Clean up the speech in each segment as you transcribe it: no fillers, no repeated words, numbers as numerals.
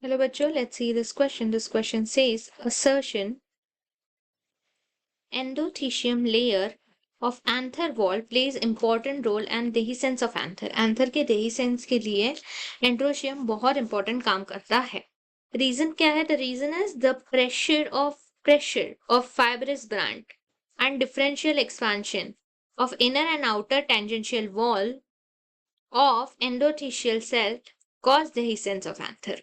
Hello bachcho, let's see this question. This question says assertion endothecium layer of anther wall plays important role and dehiscence of anther. Anther के dehiscence के लिए androecium बहुत important काम करता है. Reason क्या है? The reason is the pressure of fibrous band and differential expansion of inner and outer tangential wall of endothelial cell cause dehiscence of anther.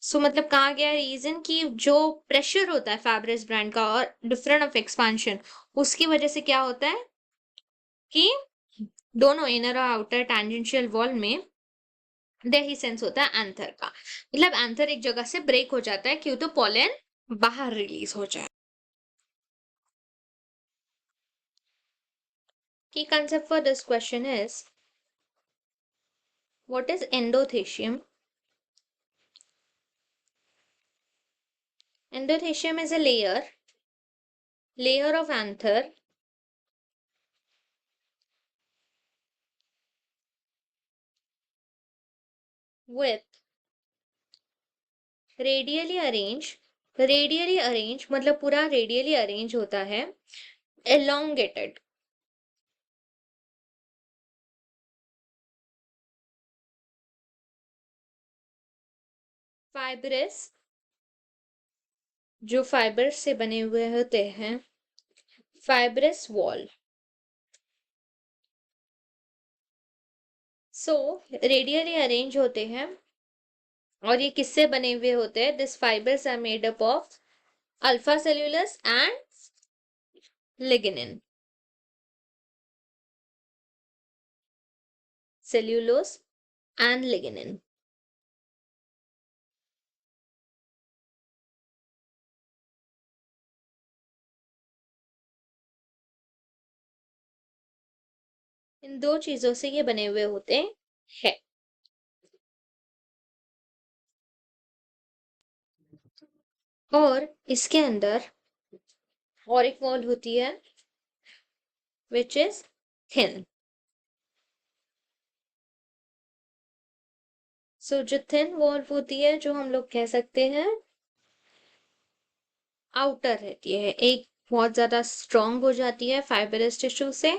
सो मतलब कहा गया है रीजन कि जो प्रेशर होता है फैब्रिस ब्रांड का और डिफरेंट ऑफ एक्सपांशन उसकी वजह से क्या होता है कि दोनों इनर और आउटर टैंजेंशियल वॉल में डेहिसेंस होता है एंथर का. मतलब एंथर एक जगह से ब्रेक हो जाता है क्यों तो पॉलन बाहर रिलीज हो जाए. की concept for this question is what is endothecium? Endothecium is a layer of anther with radially arrange मतलब पूरा रेडियली अरेंज होता है elongated फाइब्रस जो फाइबर से बने हुए होते हैं fibrous wall. So radially arrange होते हैं और ये किससे बने हुए होते हैं? This fibres are made up of alpha cellulose and lignin. Cellulose and lignin. इन दो चीजों से ये बने हुए होते हैं. और इसके अंदर और एक वॉल होती है which is thin. सो जो थिन वॉल होती है जो हम लोग कह सकते हैं आउटर रहती है, एक बहुत ज्यादा स्ट्रॉन्ग हो जाती है फाइबरस टिश्यू से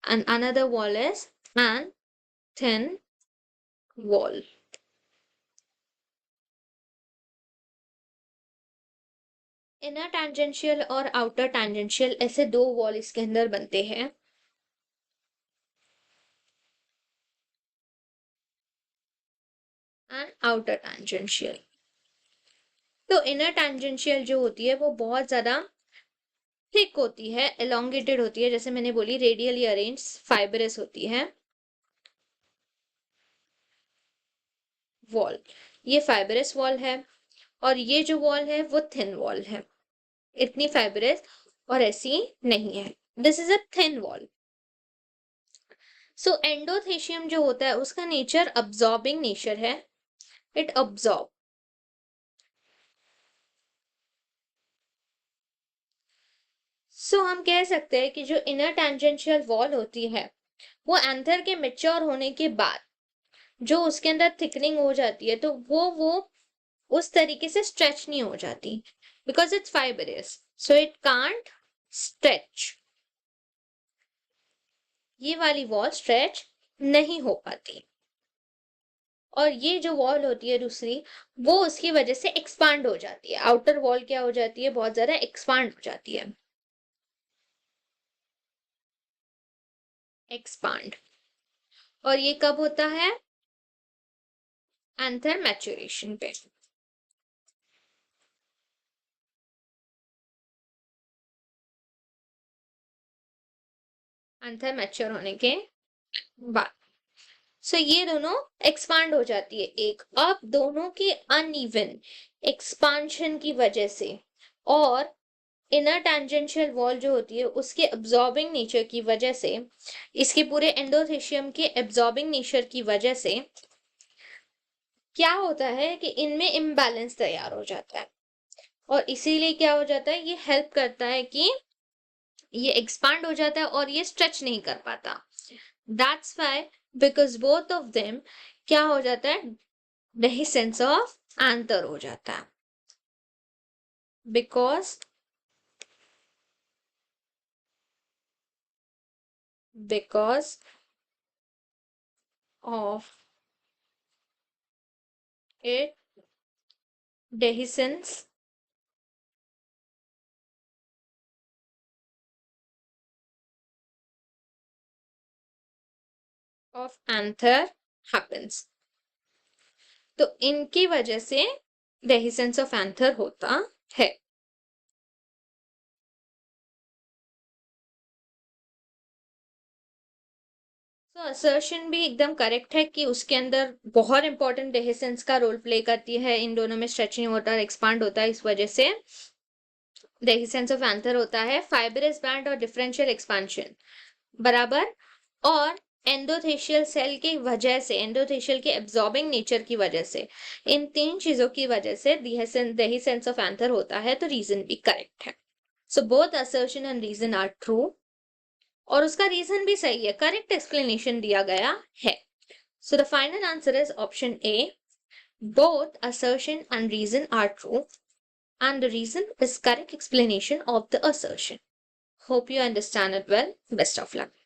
and another wall is an thin wall. Inner tangential और आउटर टैंजेंशियल ऐसे दो वॉल इसके अंदर बनते हैं. And outer tangential. तो इनर टैंजेंशियल जो होती है वो बहुत ज्यादा थिक होती है, एलोंगेटेड होती है, जैसे मैंने बोली रेडियली अरेंज फाइबरस होती है वॉल. ये फाइबरस वॉल है और ये जो वॉल है वो थिन वॉल है, इतनी फाइबरस और ऐसी नहीं है. This is a thin wall. So endothecium जो होता है उसका नेचर अब्जॉर्बिंग नेचर है. It absorb. सो हम कह सकते हैं कि जो इनर टैंजेंशियल वॉल होती है वो एंथर के मेच्योर होने के बाद जो उसके अंदर थिकनिंग हो जाती है तो वो उस तरीके से स्ट्रेच नहीं हो जाती because it's fibrous so it can't stretch. ये वाली वॉल स्ट्रेच नहीं हो पाती और ये जो वॉल होती है दूसरी वो उसकी वजह से एक्सपांड हो जाती है. आउटर वॉल क्या हो जाती है? बहुत ज्यादा एक्सपांड हो जाती है. एक्सपांड. और ये कब होता है? एंथर मैच्योरेशन पे. एंथर मैच्योर होने के बाद. सो ये दोनों एक्सपांड हो जाती है एक. अब दोनों के अनइवन एक्सपांशन की वजह से और इनर टैंजेंशियल वॉल जो होती है उसके एब्जॉर्बिंग नेचर की वजह से, इसके पूरे एंडोथेशियम के एब्जॉर्बिंग नेचर की वजह से क्या होता है कि इनमें इम्बैलेंस तैयार हो जाता है और इसीलिए क्या हो जाता है, ये हेल्प करता है कि ये एक्सपांड हो जाता है और ये स्ट्रेच नहीं कर पाता. That's why because both of them क्या हो जाता है, डेहिसेंस ऑफ एंथर हो जाता है, because of it dehiscence of anther happens। तो इनकी वजह से dehiscence of anther होता है। तो असर्शन भी एकदम करेक्ट है कि उसके अंदर बहुत इंपॉर्टेंट dehiscence का रोल प्ले करती है, इन दोनों में स्ट्रेचिंग होता है, एक्सपांड होता है, इस वजह से dehiscence of anther होता है। फाइब्रस बैंड और डिफरेंशियल एक्सपांशन बराबर, और एंडोथेशियल सेल की वजह से, एंडोथेशियल के एब्जॉर्बिंग नेचर की वजह से, इन तीन चीजों की वजह से dehiscence ऑफ एंथर होता है। तो रीजन भी करेक्ट है। So both assertion and reason are true, और उसका रीजन भी सही है, करेक्ट एक्सप्लेनेशन दिया गया है। So the final answer is option A, both assertion and reason are true, and the reason is correct explanation of the assertion. Hope you understand it well. Best of luck.